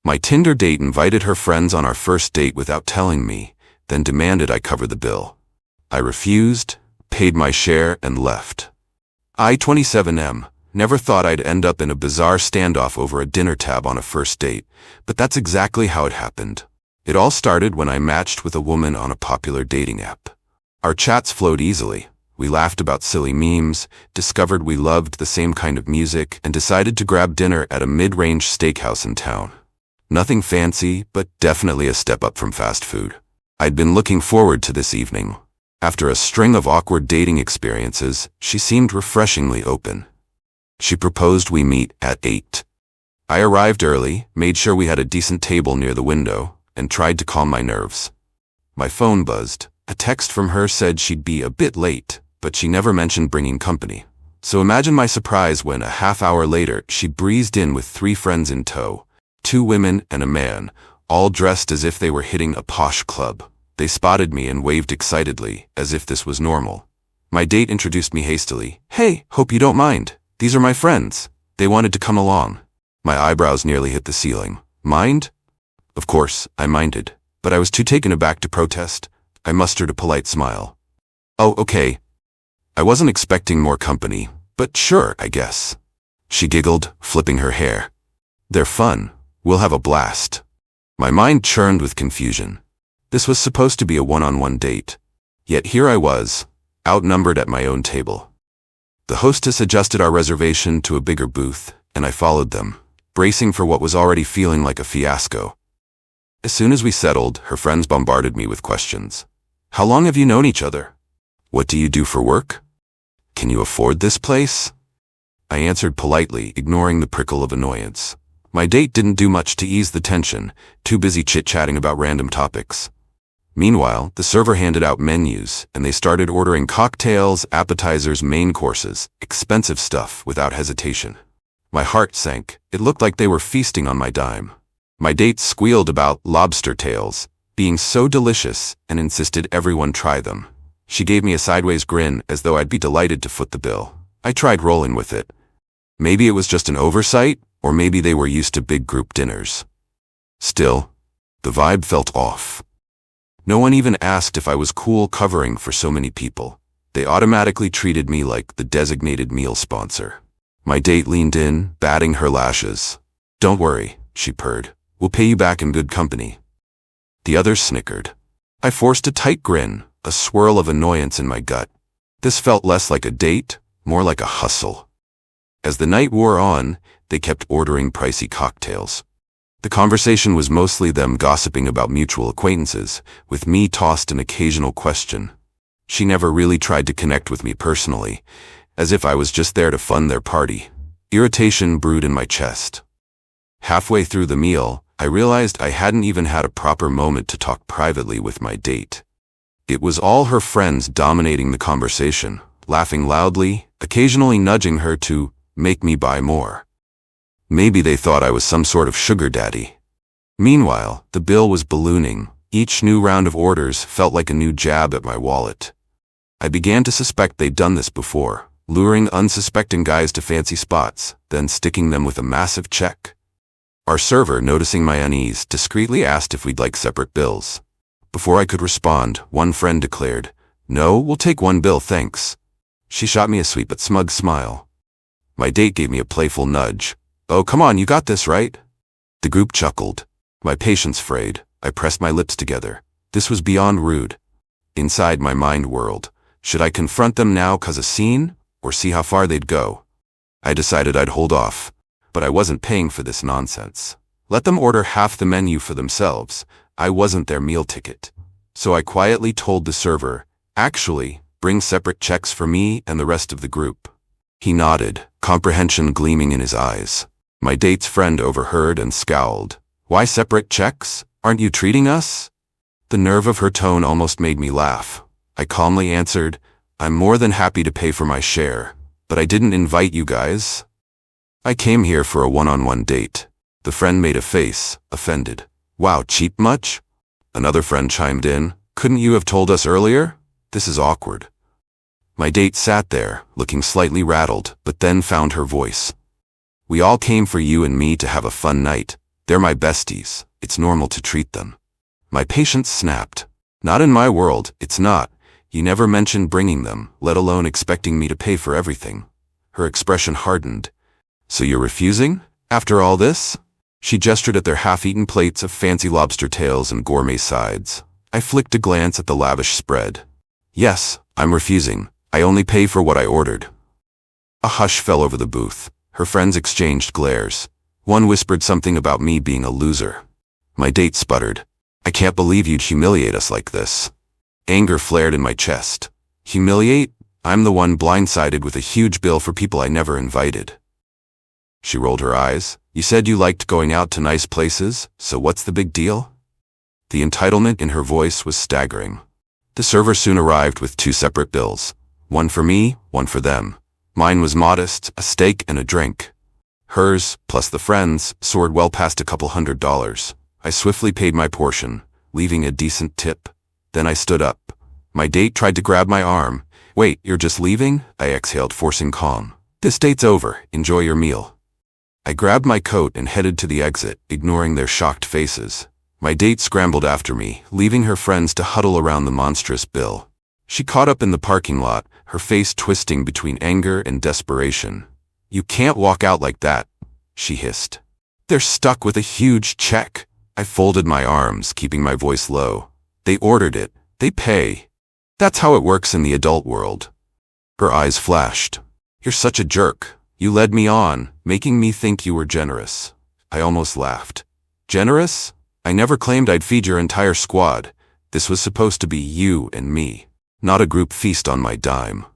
My Tinder date invited her friends on our first date without telling me, then demanded I cover the bill. I refused, paid my share, and left. I, 27M, never thought I'd end up in a bizarre standoff over a dinner tab on a first date, but that's exactly how it happened. It all started when I matched with a woman on a popular dating app. Our chats flowed easily. We laughed about silly memes, discovered we loved the same kind of music, and decided to grab dinner at a mid-range steakhouse in town. Nothing fancy, but definitely a step up from fast food. I'd been looking forward to this evening. After a string of awkward dating experiences, she seemed refreshingly open. She proposed we meet at 8. I arrived early, made sure we had a decent table near the window, and tried to calm my nerves. My phone buzzed. A text from her said she'd be a bit late, but she never mentioned bringing company. So imagine my surprise when, a half hour later, she breezed in with 3 friends in tow, 2 women and a man, all dressed as if they were hitting a posh club. They spotted me and waved excitedly, as if this was normal. My date introduced me hastily. "Hey, hope you don't mind. These are my friends. They wanted to come along." My eyebrows nearly hit the ceiling. Mind? Of course, I minded, but I was too taken aback to protest. I mustered a polite smile. "Oh, okay. I wasn't expecting more company, but sure, I guess." She giggled, flipping her hair. "They're fun. We'll have a blast." My mind churned with confusion. This was supposed to be a one-on-one date. Yet here I was, outnumbered at my own table. The hostess adjusted our reservation to a bigger booth, and I followed them, bracing for what was already feeling like a fiasco. As soon as we settled, her friends bombarded me with questions. "How long have you known each other? What do you do for work? Can you afford this place?" I answered politely, ignoring the prickle of annoyance. My date didn't do much to ease the tension, too busy chit-chatting about random topics. Meanwhile, the server handed out menus, and they started ordering cocktails, appetizers, main courses, expensive stuff without hesitation. My heart sank. It looked like they were feasting on my dime. My date squealed about lobster tails being so delicious and insisted everyone try them. She gave me a sideways grin as though I'd be delighted to foot the bill. I tried rolling with it. Maybe it was just an oversight, or maybe they were used to big group dinners. Still, the vibe felt off. No one even asked if I was cool covering for so many people. They automatically treated me like the designated meal sponsor. My date leaned in, batting her lashes. "Don't worry," she purred. "We'll pay you back in good company." The others snickered. I forced a tight grin, a swirl of annoyance in my gut. This felt less like a date, more like a hustle. As the night wore on, they kept ordering pricey cocktails. The conversation was mostly them gossiping about mutual acquaintances, with me tossed an occasional question. She never really tried to connect with me personally, as if I was just there to fund their party. Irritation brewed in my chest. Halfway through the meal, I realized I hadn't even had a proper moment to talk privately with my date. It was all her friends dominating the conversation, laughing loudly, occasionally nudging her to make me buy more. Maybe they thought I was some sort of sugar daddy. Meanwhile, the bill was ballooning. Each new round of orders felt like a new jab at my wallet. I began to suspect they'd done this before, luring unsuspecting guys to fancy spots, then sticking them with a massive check. Our server, noticing my unease, discreetly asked if we'd like separate bills. Before I could respond, one friend declared, "No, we'll take one bill, thanks." She shot me a sweet but smug smile. My date gave me a playful nudge. "Oh, come on, you got this, right?" The group chuckled. My patience frayed. I pressed my lips together. This was beyond rude. Inside, my mind whirled. Should I confront them now 'cause a scene, or see how far they'd go? I decided I'd hold off, but I wasn't paying for this nonsense. Let them order half the menu for themselves. I wasn't their meal ticket. So I quietly told the server, "Actually, bring separate checks for me and the rest of the group." He nodded, comprehension gleaming in his eyes. My date's friend overheard and scowled. "Why separate checks? Aren't you treating us?" The nerve of her tone almost made me laugh. I calmly answered, "I'm more than happy to pay for my share, but I didn't invite you guys. I came here for a one-on-one date." The friend made a face, offended. "Wow, cheap much?" Another friend chimed in, "Couldn't you have told us earlier? This is awkward." My date sat there, looking slightly rattled, but then found her voice. "We all came for you and me to have a fun night. They're my besties. It's normal to treat them. My patience snapped. Not in my world, it's not. You never mentioned bringing them, let alone expecting me to pay for everything. Her expression hardened. So you're refusing? After all this? She gestured at their half-eaten plates of fancy lobster tails and gourmet sides. I flicked a glance at the lavish spread. Yes, I'm refusing. I only pay for what I ordered. A hush fell over the booth. Her friends exchanged glares. One whispered something about me being a loser. My date sputtered. I can't believe you'd humiliate us like this. Anger flared in my chest. Humiliate? I'm the one blindsided with a huge bill for people I never invited. She rolled her eyes. You said you liked going out to nice places, so what's the big deal? The entitlement in her voice was staggering. The server soon arrived with 2 separate bills. One for me, one for them. Mine was modest, a steak and a drink. Hers, plus the friends, soared well past a couple $100. I swiftly paid my portion, leaving a decent tip. Then I stood up. My date tried to grab my arm. Wait, you're just leaving? I exhaled, forcing calm. This date's over. Enjoy your meal. I grabbed my coat and headed to the exit, ignoring their shocked faces. My date scrambled after me, leaving her friends to huddle around the monstrous bill. She caught up in the parking lot, her face twisting between anger and desperation. You can't walk out like that, she hissed. They're stuck with a huge check. I folded my arms, keeping my voice low. They ordered it. They pay. That's how it works in the adult world. Her eyes flashed. You're such a jerk. You led me on, making me think you were generous. I almost laughed. Generous? I never claimed I'd feed your entire squad. This was supposed to be you and me, not a group feast on my dime.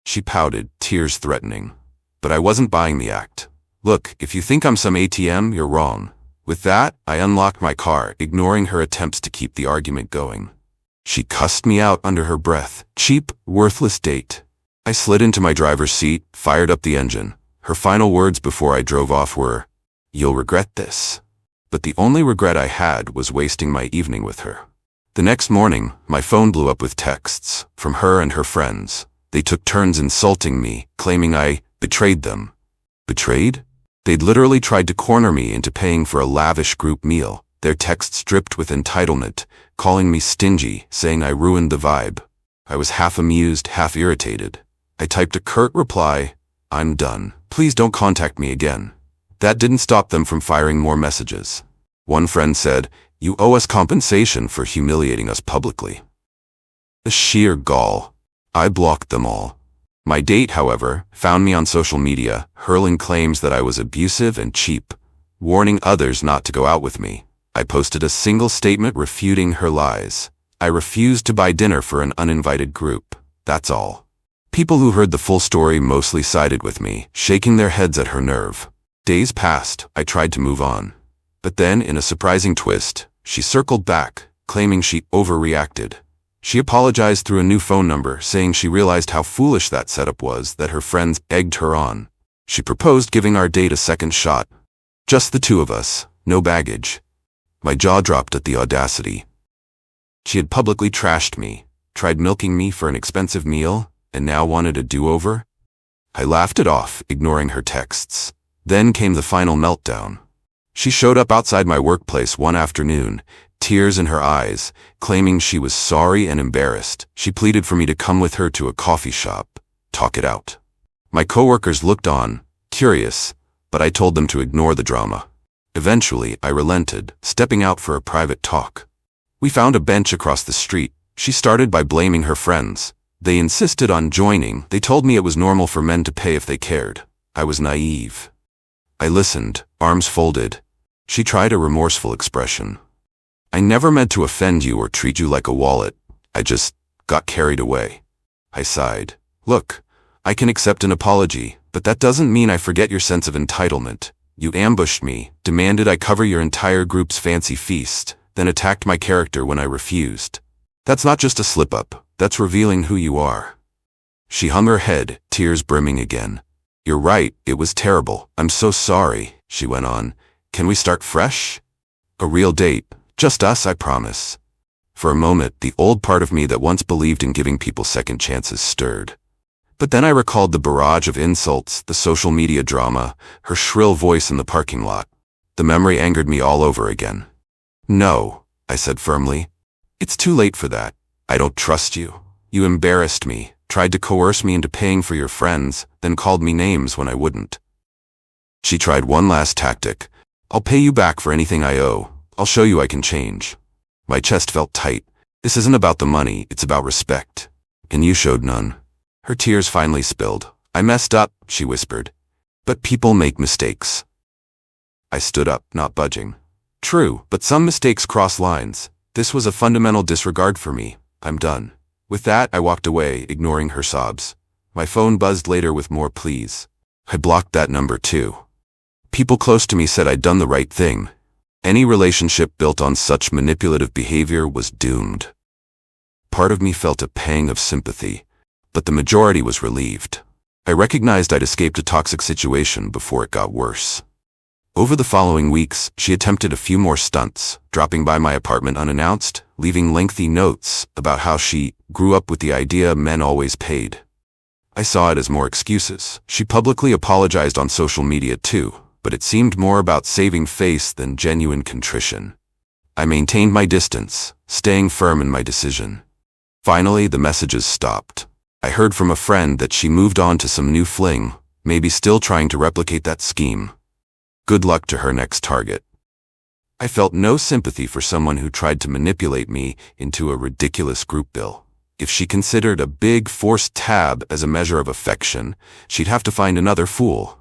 She pouted, tears threatening. But I wasn't buying the act. Look, if you think I'm some ATM, you're wrong. With that, I unlocked my car, ignoring her attempts to keep the argument going. She cussed me out under her breath. Cheap, worthless date. I slid into my driver's seat, fired up the engine. Her final words before I drove off were, "You'll regret this." But the only regret I had was wasting my evening with her. The next morning, my phone blew up with texts from her and her friends. They took turns insulting me, claiming I betrayed them. Betrayed? They'd literally tried to corner me into paying for a lavish group meal, their texts dripped with entitlement, calling me stingy, saying I ruined the vibe. I was half amused, half irritated. I typed a curt reply, "I'm done. Please don't contact me again." That didn't stop them from firing more messages. One friend said, "You owe us compensation for humiliating us publicly." The sheer gall. I blocked them all. My date, however, found me on social media, hurling claims that I was abusive and cheap, warning others not to go out with me. I posted a single statement refuting her lies. I refused to buy dinner for an uninvited group. That's all. People who heard the full story mostly sided with me, shaking their heads at her nerve. Days passed, I tried to move on. But then, in a surprising twist, she circled back, claiming she overreacted. She apologized through a new phone number, saying she realized how foolish that setup was, that her friends egged her on. She proposed giving our date a second shot. Just the two of us, no baggage. My jaw dropped at the audacity. She had publicly trashed me, tried milking me for an expensive meal, and now wanted a do-over? I laughed it off, ignoring her texts. Then came the final meltdown. She showed up outside my workplace one afternoon, tears in her eyes, claiming she was sorry and embarrassed. She pleaded for me to come with her to a coffee shop, talk it out. My coworkers looked on, curious, but I told them to ignore the drama. Eventually, I relented, stepping out for a private talk. We found a bench across the street. She started by blaming her friends. They insisted on joining. They told me it was normal for men to pay if they cared. I was naive. I listened, arms folded. She tried a remorseful expression. I never meant to offend you or treat you like a wallet. I just got carried away. I sighed. Look, I can accept an apology, but that doesn't mean I forget your sense of entitlement. You ambushed me, demanded I cover your entire group's fancy feast, then attacked my character when I refused. That's not just a slip-up, that's revealing who you are. She hung her head, tears brimming again. You're right, it was terrible. I'm so sorry, she went on. Can we start fresh? A real date. Just us, I promise. For a moment, the old part of me that once believed in giving people second chances stirred. But then I recalled the barrage of insults, the social media drama, her shrill voice in the parking lot. The memory angered me all over again. No, I said firmly. It's too late for that. I don't trust you. You embarrassed me, tried to coerce me into paying for your friends, then called me names when I wouldn't. She tried one last tactic. I'll pay you back for anything I owe. I'll show you I can change. My chest felt tight. This isn't about the money, it's about respect. And you showed none. Her tears finally spilled. I messed up, she whispered. But people make mistakes. I stood up, not budging. True, but some mistakes cross lines. This was a fundamental disregard for me. I'm done. With that, I walked away, ignoring her sobs. My phone buzzed later with more pleas. I blocked that number too. People close to me said I'd done the right thing. Any relationship built on such manipulative behavior was doomed. Part of me felt a pang of sympathy, but the majority was relieved. I recognized I'd escaped a toxic situation before it got worse. Over the following weeks, she attempted a few more stunts, dropping by my apartment unannounced, leaving lengthy notes about how she grew up with the idea men always paid. I saw it as more excuses. She publicly apologized on social media too, but it seemed more about saving face than genuine contrition. I maintained my distance, staying firm in my decision. Finally, the messages stopped. I heard from a friend that she moved on to some new fling, maybe still trying to replicate that scheme. Good luck to her next target. I felt no sympathy for someone who tried to manipulate me into a ridiculous group bill. If she considered a big forced tab as a measure of affection, she'd have to find another fool.